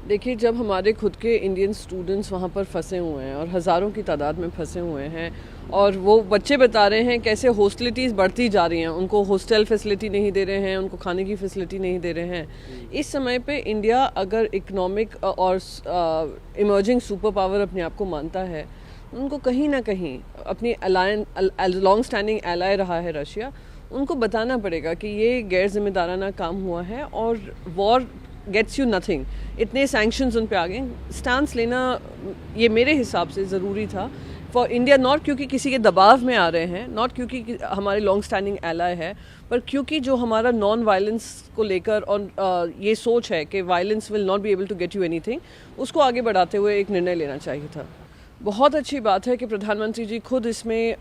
देखिए, जब हमारे खुद के इंडियन स्टूडेंट्स वहाँ पर फंसे हुए हैं और हज़ारों की तादाद में फंसे हुए हैं और वो बच्चे बता रहे हैं कैसे हॉस्टिलिटीज़ बढ़ती जा रही हैं, उनको हॉस्टल फैसिलिटी नहीं दे रहे हैं, उनको खाने की फैसिलिटी नहीं दे रहे हैं। इस समय पे इंडिया अगर इकोनॉमिक और इमर्जिंग सुपर पावर अपने आप को मानता है, उनको कहीं ना कहीं अपनी लॉन्ग स्टैंडिंग एलाय रहा है रशिया, उनको बताना पड़ेगा कि ये गैर जिम्मेदाराना काम हुआ है और वॉर गेट्स यू नथिंग। इतने सैंक्शंस उन पे आ गए, स्टांस लेना ये मेरे हिसाब से ज़रूरी था फॉर इंडिया, नॉट क्योंकि किसी के दबाव में आ रहे हैं, नॉट क्योंकि हमारे लॉन्ग स्टैंडिंग एलाय है, पर क्योंकि जो हमारा नॉन वायलेंस को लेकर और ये सोच है कि violence will not be able to get you anything, उसको आगे बढ़ाते हुए एक निर्णय लेना चाहिए था। बहुत अच्छी बात है कि प्रधानमंत्री जी खुद इसमें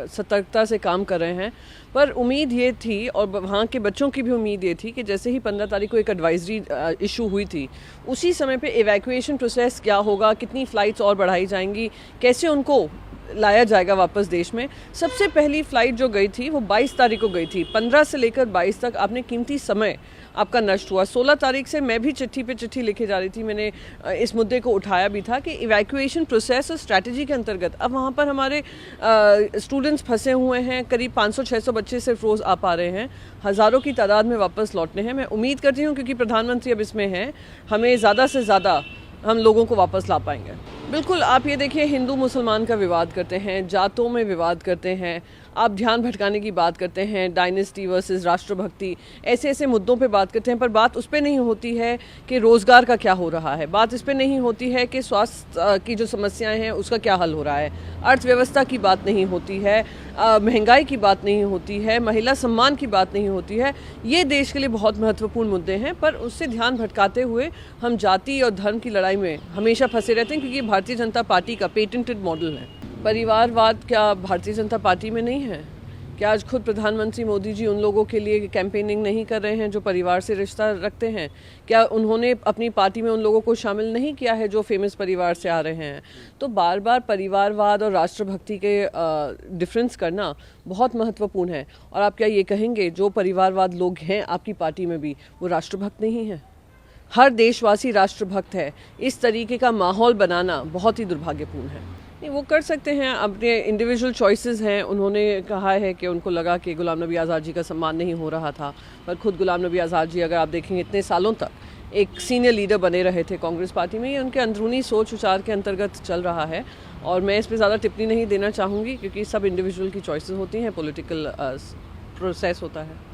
सतर्कता से काम कर रहे हैं, पर उम्मीद ये थी और वहाँ के बच्चों की भी उम्मीद ये थी कि जैसे ही 15 तारीख को एक एडवाइजरी इशू हुई थी, उसी समय पे एवैक्यूएशन प्रोसेस क्या होगा, कितनी फ़्लाइट्स और बढ़ाई जाएंगी, कैसे उनको लाया जाएगा वापस देश में। सबसे पहली फ़्लाइट जो गई थी वो 22 तारीख को गई थी। 15 से लेकर 22 तक आपने कीमती समय आपका नष्ट हुआ। 16 तारीख से मैं भी चिट्ठी पे चिट्ठी लिखे जा रही थी, मैंने इस मुद्दे को उठाया भी था कि इवैक्यूएशन प्रोसेस और स्ट्रैटेजी के अंतर्गत अब वहाँ पर हमारे स्टूडेंट्स फंसे हुए हैं। करीब 500-600 बच्चे सिर्फ रोज़ आ पा रहे हैं, हज़ारों की तादाद में वापस लौटने हैं। मैं उम्मीद करती हूँ क्योंकि प्रधानमंत्री अब इसमें हैं, हमें ज़्यादा से ज़्यादा हम लोगों को वापस ला पाएंगे। बिल्कुल, आप ये देखिए, हिंदू मुसलमान का विवाद करते हैं, जातों में विवाद करते हैं, आप ध्यान भटकाने की बात करते हैं, डायनेस्टी वर्सेस राष्ट्रभक्ति, ऐसे ऐसे मुद्दों पे बात करते हैं, पर बात उस पे नहीं होती है कि रोज़गार का क्या हो रहा है, बात इस पे नहीं होती है कि स्वास्थ्य की जो समस्याएं हैं उसका क्या हल हो रहा है, अर्थव्यवस्था की बात नहीं होती है, महंगाई की बात नहीं होती है, महिला सम्मान की बात नहीं होती है। ये देश के लिए बहुत महत्वपूर्ण मुद्दे हैं, पर उससे ध्यान भटकाते हुए हम जाति और धर्म की लड़ाई में हमेशा फंसे रहते हैं, क्योंकि भारतीय जनता पार्टी का पेटेंटेड मॉडल है। परिवारवाद क्या भारतीय जनता पार्टी में नहीं है? क्या आज खुद प्रधानमंत्री मोदी जी उन लोगों के लिए कैंपेनिंग नहीं कर रहे हैं जो परिवार से रिश्ता रखते हैं? क्या उन्होंने अपनी पार्टी में उन लोगों को शामिल नहीं किया है जो फेमस परिवार से आ रहे हैं? तो बार बार परिवारवाद और राष्ट्रभक्ति के डिफरेंस करना बहुत महत्वपूर्ण है। और आप क्या ये कहेंगे जो परिवारवाद लोग हैं आपकी पार्टी में भी, वो राष्ट्रभक्त नहीं है? हर देशवासी राष्ट्रभक्त है। इस तरीके का माहौल बनाना बहुत ही दुर्भाग्यपूर्ण है। नहीं, वो कर सकते हैं, अपने इंडिविजुअल चॉइसेस हैं। उन्होंने कहा है कि उनको लगा कि गुलाम नबी आज़ाद जी का सम्मान नहीं हो रहा था, पर खुद गुलाम नबी आज़ाद जी, अगर आप देखेंगे, इतने सालों तक एक सीनियर लीडर बने रहे थे कांग्रेस पार्टी में। ये उनके अंदरूनी सोच विचार के अंतर्गत चल रहा है और मैं इस पर ज़्यादा टिप्पणी नहीं देना चाहूँगी, क्योंकि सब इंडिविजुअल की चॉइसेस होती हैं, पॉलिटिकल प्रोसेस होता है।